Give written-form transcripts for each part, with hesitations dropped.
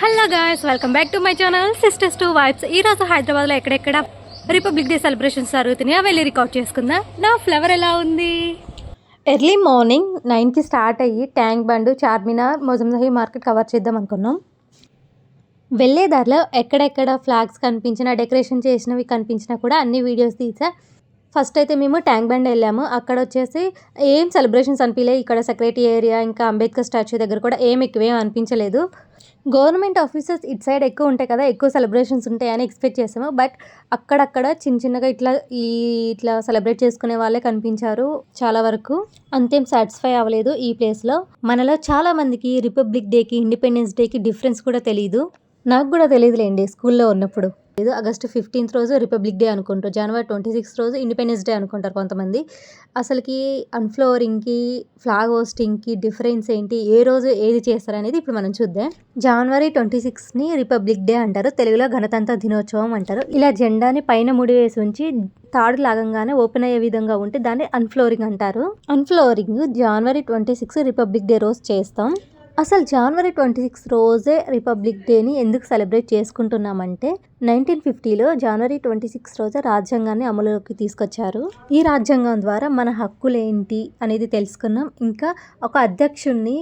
Hello guys, welcome back to my channel sisters to vibes. ఈరోజు హైదరాబాద్లో ఎక్కడెక్కడ republic day celebrations జరుగుతున్నాయో వెళ్ళి రికార్డ్ చేసుకుందా. నా ఫ్లవర్ ఎలా ఉంది? ఎర్లీ మార్నింగ్ 9కి స్టార్ట్ అయ్యి ట్యాంక్ బండ్, చార్మినార్, మొజంజహీ మార్కెట్ కవర్ చేద్దాం అనుకున్నాం. వెళ్ళే దారిలో ఎక్కడెక్కడ ఫ్లాగ్స్ కనిపించినా, డెకరేషన్ చేసినవి కనిపించినా కూడా అన్ని వీడియోస్ తీసా. ఫస్ట్ అయితే మేము ట్యాంక్ బండ్ వెళ్ళాము. అక్కడ వచ్చేసి ఏం సెలబ్రేషన్స్ అనిపించలేదు. ఇక్కడ సెక్రటరీ ఏరియా ఇంకా అంబేద్కర్ స్టాచ్యూ దగ్గర కూడా ఎక్కువేం అనిపించలేదు. గవర్నమెంట్ ఆఫీసెస్ ఇటు సైడ్ ఎక్కువ ఉంటాయి కదా, ఎక్కువ సెలబ్రేషన్స్ ఉంటాయని ఎక్స్పెక్ట్ చేసాము. బట్ అక్కడక్కడ చిన్నగా ఇట్లా సెలబ్రేట్ చేసుకునే వాళ్ళే కనిపించారు చాలా వరకు. అంతేం సాటిస్ఫై అవ్వలేదు ఈ ప్లేస్లో. మనలో చాలా మందికి రిపబ్లిక్ డేకి, ఇండిపెండెన్స్ డేకి డిఫరెన్స్ కూడా తెలియదు. నాకు కూడా తెలియదులేండి స్కూల్లో ఉన్నప్పుడు. ఆగస్టు 15th రోజు రిపబ్లిక్ డే అనుకుంటారు, జనవరి 26th రోజు ఇండిపెండెన్స్ డే అనుకుంటారు కొంతమంది. అసలుకి అన్ఫ్లోరింగ్కి, ఫ్లాగ్ హోస్టింగ్కి డిఫరెన్స్ ఏంటి, ఏ రోజు ఏది చేస్తారనేది ఇప్పుడు మనం చూద్దాం. జనవరి 26ని రిపబ్లిక్ డే అంటారు, తెలుగులో గణతంత్ర దినోత్సవం అంటారు. ఇలా జెండాని పైన ముడి వేసి ఉంచి తాడు లాగంగానే ఓపెన్ అయ్యే విధంగా ఉంటే దాన్ని అన్ఫ్లోరింగ్ అంటారు. అన్ఫ్లోరింగ్ జనవరి 26 రిపబ్లిక్ డే రోజు చేస్తాం. అసలు జనవరి 26 రోజే రిపబ్లిక్ డేని ఎందుకు సెలబ్రేట్ చేసుకుంటున్నామంటే 1950లో జనవరి 26 రోజే రాజ్యాంగాన్ని అమలులోకి తీసుకొచ్చారు. ఈ రాజ్యాంగం ద్వారా మన హక్కులు ఏంటి అనేది తెలుసుకున్నాం. ఇంకా ఒక అధ్యక్షుడిని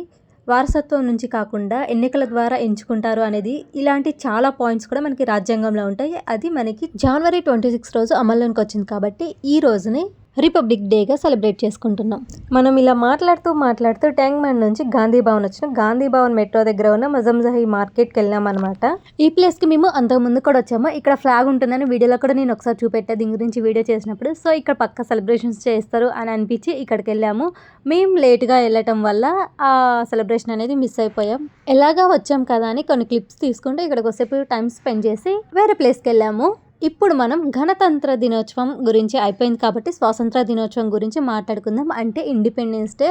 వారసత్వం నుంచి కాకుండా ఎన్నికల ద్వారా ఎంచుకుంటారు అనేది, ఇలాంటి చాలా పాయింట్స్ కూడా మనకి రాజ్యాంగంలో ఉంటాయి. అది మనకి జనవరి 26 రోజు అమల్లోకి వచ్చింది కాబట్టి ఈ రోజుని రిపబ్లిక్ డేగా సెలబ్రేట్ చేసుకుంటున్నాం. మనం ఇలా మాట్లాడుతూ ట్యాంక్ బండ్ నుంచి గాంధీ భవన్ వచ్చినాం. గాంధీ భవన్ మెట్రో దగ్గర ఉన్న మొజంజహీ మార్కెట్కి వెళ్ళాం అనమాట. ఈ ప్లేస్కి మేము అంతకుముందు కూడా వచ్చాము. ఇక్కడ ఫ్లాగ్ ఉంటుందని వీడియోలో కూడా నేను ఒకసారి చూపెట్టా దీని గురించి వీడియో చేసినప్పుడు. సో ఇక్కడ పక్క సెలబ్రేషన్స్ చేస్తారు అని అనిపించి ఇక్కడికి వెళ్ళాము. మేము లేట్గా వెళ్ళటం వల్ల ఆ సెలబ్రేషన్ అనేది మిస్ అయిపోయాం. ఎలాగా వచ్చాం కదా అని కొన్ని క్లిప్స్ తీసుకుంటూ ఇక్కడికి వచ్చేపు టైం స్పెండ్ చేసి వేరే ప్లేస్కి వెళ్ళాము. ఇప్పుడు మనం గణతంత్ర దినోత్సవం గురించి అయిపోయింది కాబట్టి స్వాతంత్ర దినోత్సవం గురించి మాట్లాడుకుందాం. అంటే ఇండిపెండెన్స్ డే.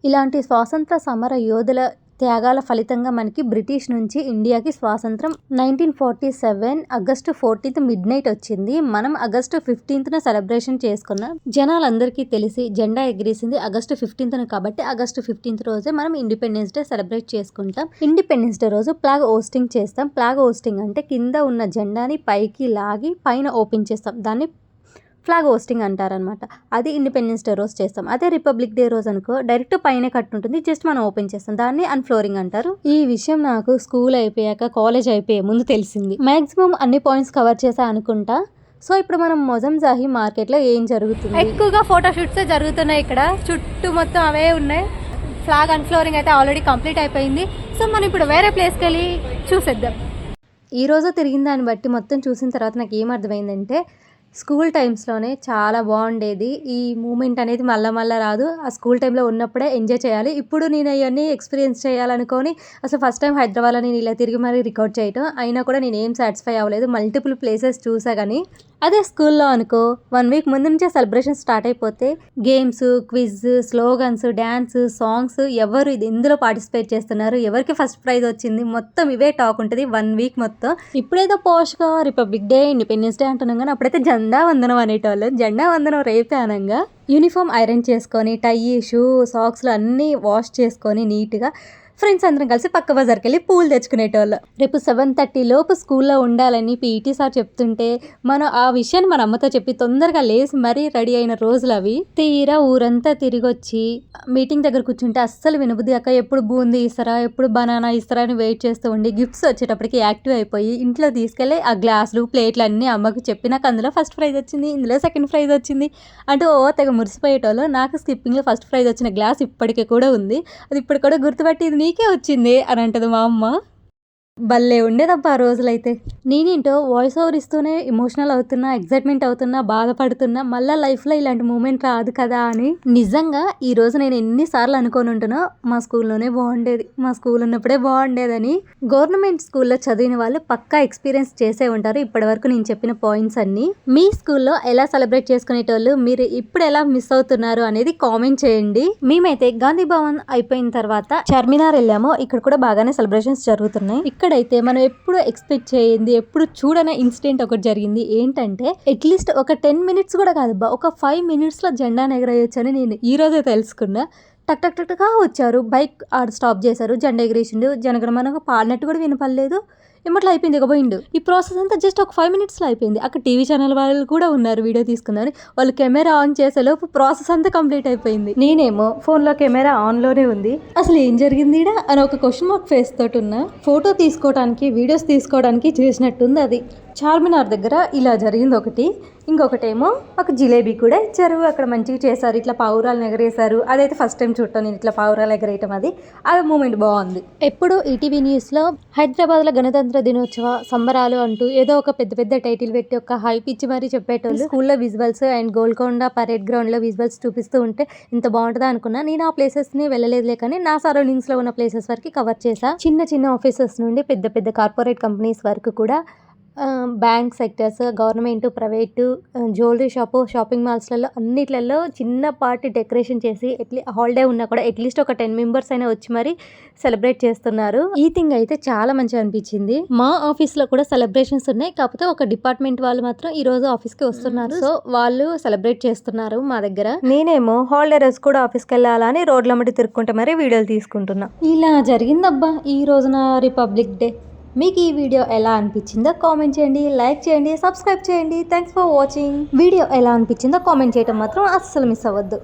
ఇలాంటి స్వాతంత్ర సమర యోధుల త్యాగాల ఫలితంగా మనకి బ్రిటిష్ నుంచి ఇండియాకి స్వాతంత్రం 1947 ఆగస్టు 14th midnight వచ్చింది. మనం ఆగస్టు 15th సెలబ్రేషన్ చేసుకున్నాం. జనాలందరికీ తెలిసి జెండా ఎగిరేసింది ఆగస్టు 15th కాబట్టి ఆగస్టు 15th రోజే మనం ఇండిపెండెన్స్ డే సెలబ్రేట్ చేసుకుంటాం. ఇండిపెండెన్స్ డే రోజు ఫ్లాగ్ హోస్టింగ్ చేస్తాం. ఫ్లాగ్ హోస్టింగ్ అంటే కింద ఉన్న జెండాని పైకి లాగి పైన ఓపెన్ చేస్తాం. దాన్ని ఫ్లాగ్ హోస్టింగ్ అంటారనమాట. అది ఇండిపెండెన్స్ డే రోజు చేస్తాం. అదే రిపబ్లిక్ డే రోజు అనుకో డైరెక్ట్ పైన కట్టుంటుంది, జస్ట్ మనం ఓపెన్ చేస్తాం. దాన్ని అన్ఫ్లోరింగ్ అంటారు. ఈ విషయం నాకు స్కూల్ అయిపోయాక, కాలేజ్ అయిపోయే ముందు తెలిసింది. మ్యాక్సిమం అన్ని పాయింట్స్ కవర్ చేసా అనుకుంటా. సో ఇప్పుడు మనం మొజంజహీ మార్కెట్లో ఏం జరుగుతుంది, ఎక్కువగా ఫోటోషూట్స్ జరుగుతున్నాయి. ఇక్కడ చుట్టూ మొత్తం అవే ఉన్నాయి. ఫ్లాగ్ అన్ఫ్లోరింగ్ అయితే ఆల్రెడీ కంప్లీట్ అయిపోయింది. సో మనం ఇప్పుడు వేరే ప్లేస్కి వెళ్ళి చూసేద్దాం. ఈ రోజు తిరిగిన దాన్ని బట్టి మొత్తం చూసిన తర్వాత నాకు ఏం అర్థమైందంటే స్కూల్ టైమ్స్లోనే చాలా బాగుండేది. ఈ మూమెంట్ అనేది మళ్ళా రాదు. ఆ స్కూల్ టైంలో ఉన్నప్పుడే ఎంజాయ్ చేయాలి. ఇప్పుడు నేను అవన్నీ ఎక్స్పీరియన్స్ చేయాలనుకొని అసలు ఫస్ట్ టైం హైదరాబాద్లో నేను ఇలా తిరిగి మరీ రికార్డ్ చేయటం అయినా కూడా నేను ఏం సాటిస్ఫై అవ్వలేదు. మల్టిపుల్ ప్లేసెస్ చూసా కానీ. అదే స్కూల్లో అనుకో 1 week ముందు నుంచే సెలబ్రేషన్ స్టార్ట్ అయిపోతే games, quiz, slogans, dance, songs, ఎవరు ఇది ఎందులో పార్టిసిపేట్ చేస్తున్నారు, ఎవరికి ఫస్ట్ ప్రైజ్ వచ్చింది, మొత్తం ఇవే టాక్ ఉంటుంది 1 week మొత్తం. ఇప్పుడేదో పోష్గా రిపబ్లిక్ డే, ఇండిపెండెన్స్ డే అంటున్నాం కానీ అప్పుడైతే జెండా వందనం అనేటోళ్ళు. జెండా వందనం రేపే అనంగా యూనిఫామ్ ఐరన్ చేసుకొని టై, షూ, సాక్స్లు అన్నీ వాష్ చేసుకొని నీట్గా ఫ్రెండ్స్ అందరం కలిసి పక్క బజార్కి వెళ్ళి పూలు తెచ్చుకునేటోళ్ళు. రేపు 7:30 లోపు స్కూల్లో ఉండాలని పీఈటీ సార్ చెప్తుంటే మనం ఆ విషయాన్ని మన అమ్మతో చెప్పి తొందరగా లేసి మరీ రెడీ అయిన రోజులు అవి. తీరా ఊరంతా తిరిగి వచ్చి మీటింగ్ దగ్గర కూర్చుంటే అస్సలు వినబుద్ధి అక్క ఎప్పుడు బూందీ ఇస్తారా, ఎప్పుడు బనానా ఇస్తారా అని వెయిట్ చేస్తూ ఉండి గిఫ్ట్స్ వచ్చేటప్పటికి యాక్టివ్ అయిపోయి ఇంట్లో తీసుకెళ్ళి ఆ గ్లాసులు, ప్లేట్లు అన్నీ అమ్మకి చెప్పి నాకు అందులో ఫస్ట్ ప్రైజ్ వచ్చింది, ఇందులో సెకండ్ ప్రైజ్ వచ్చింది అంటూ తెగ మురిసిపోయేటోళ్ళు. నాకు స్కిప్పింగ్లో ఫస్ట్ ప్రైజ్ వచ్చిన గ్లాస్ ఇప్పటికీ కూడా ఉంది. అది ఇప్పుడు కూడా గుర్తుపట్టి నీకే వచ్చింది అని అంటది మా అమ్మ. భలే ఉండేదబ్బా ఆ రోజులైతే. నేనేంటో వాయిస్ ఓవర్ ఇస్తూనే ఎమోషనల్ అవుతున్నా, ఎగ్జైట్మెంట్ అవుతున్నా, బాధపడుతున్నా, మళ్ళీ లైఫ్లో ఇలాంటి మూమెంట్ రాదు కదా అని. నిజంగా ఈ రోజు నేను ఎన్నిసార్లు అనుకొని ఉంటున్నా మా స్కూల్లోనే బాగుండేది, మా స్కూల్ ఉన్నప్పుడే బాగుండేదని. గవర్నమెంట్ స్కూల్లో చదివిన వాళ్ళు పక్కా ఎక్స్పీరియన్స్ చేసే ఉంటారు ఇప్పటి వరకు నేను చెప్పిన పాయింట్స్ అన్ని. మీ స్కూల్లో ఎలా సెలబ్రేట్ చేసుకునేటోళ్ళు, మీరు ఇప్పుడు ఎలా మిస్ అవుతున్నారు అనేది కామెంట్ చేయండి. మేమైతే గాంధీ భవన్ అయిపోయిన తర్వాత చార్మినార్ వెళ్ళాము. ఇక్కడ కూడా బాగానే సెలబ్రేషన్స్ జరుగుతున్నాయి. ఇక్కడైతే మనం ఎప్పుడు ఎక్స్పెక్ట్ చేయింది, ఎప్పుడు చూడని ఇన్సిడెంట్ ఒకటి జరిగింది. ఏంటంటే అట్లీస్ట్ ఒక 10 minutes కూడా కాదు, ఒక 5 minutesలో జెండా ఎగరేయొచ్చు అని నేను ఈ రోజే తెలుసుకున్నా. టక్ టక్ టక్గా వచ్చారు. బైక్ ఆడ స్టాప్ చేశారు, జెండా ఎగిరేసిండు, జనగణమన పాడినట్టు కూడా వినపడలేదు. ఏమట్లా అయిపోయింది, ఇక పోయిండు. ఈ ప్రాసెస్ అంతా జస్ట్ ఒక 5 minutesలో అయిపోయింది. అక్కడ టీవీ ఛానల్ వాళ్ళు కూడా ఉన్నారు వీడియో తీసుకుందని. వాళ్ళు కెమెరా ఆన్ చేసేలోపు ప్రాసెస్ అంతా కంప్లీట్ అయిపోయింది. నేనేమో ఫోన్లో కెమెరా ఆన్లోనే ఉంది. అసలు ఏం జరిగింది ఈడ అని ఒక క్వశ్చన్ మార్క్ ఫేస్ తోటి ఉన్నా. ఫోటో తీసుకోవడానికి, వీడియోస్ తీసుకోవడానికి చేసినట్టుంది అది. చార్మినార్ దగ్గర ఇలా జరిగింది ఒకటి. ఇంకొకటేమో ఒక జిలేబీ కూడా ఇచ్చారు. అక్కడ మంచిగా చేశారు, ఇట్లా పావురాలు ఎగరేశారు. అదైతే ఫస్ట్ టైం చూడటం నేను, ఇట్లా పావురాలు ఎగరేయటం. అది మూమెంట్ బాగుంది. ఎప్పుడు ఈటీవీ న్యూస్లో హైదరాబాద్లో గణతంత్ర దినోత్సవ సంబరాలు అంటూ ఏదో ఒక పెద్ద పెద్ద టైటిల్ పెట్టి ఒక హైప్ ఇచ్చి మరీ చెప్పేటోళ్ళు. స్కూల్లో విజువల్స్ అండ్ గోల్కొండ పరేడ్ గ్రౌండ్లో విజువల్స్ చూపిస్తూ ఉంటే ఇంత బాగుంటుందా అనుకున్నా. నేను ఆ ప్లేసెస్ని వెళ్ళలేదులే, కానీ నా సరౌండింగ్స్లో ఉన్న ప్లేసెస్ వరకు కవర్ చేశా. చిన్న చిన్న ఆఫీసెస్ నుండి పెద్ద పెద్ద కార్పొరేట్ కంపెనీస్ వరకు కూడా, bank sectors, government, private, jewellery shop, shopping మాల్స్లలో అన్నిట్లలో చిన్నపాటి డెకరేషన్ చేసి హాలిడే ఉన్నా కూడా అట్లీస్ట్ ఒక 10 members అయినా వచ్చి మరి సెలబ్రేట్ చేస్తున్నారు. ఈ థింగ్ అయితే చాలా మంచిగా అనిపించింది. మా ఆఫీస్లో కూడా సెలబ్రేషన్స్ ఉన్నాయి, కాకపోతే ఒక డిపార్ట్మెంట్ వాళ్ళు మాత్రం ఈ రోజు ఆఫీస్కి వస్తున్నారు. సో వాళ్ళు సెలబ్రేట్ చేస్తున్నారు మా దగ్గర. నేనేమో హాలిడే రోజు కూడా ఆఫీస్కి వెళ్ళాలని రోడ్లమ్మటి తిరుక్కుంటే మరి వీడియోలు తీసుకుంటున్నా. ఇలా జరిగిందబ్బా ఈ రోజున రిపబ్లిక్ డే. మీకు ఈ వీడియో ఎలా అనిపించిందో కామెంట్ చేయండి, లైక్ చేయండి, సబ్స్క్రైబ్ చేయండి. Thanks for watching. వీడియో ఎలా అనిపించిందో కామెంట్ చేయడం మాత్రం అస్సలు మిస్ అవ్వద్దు.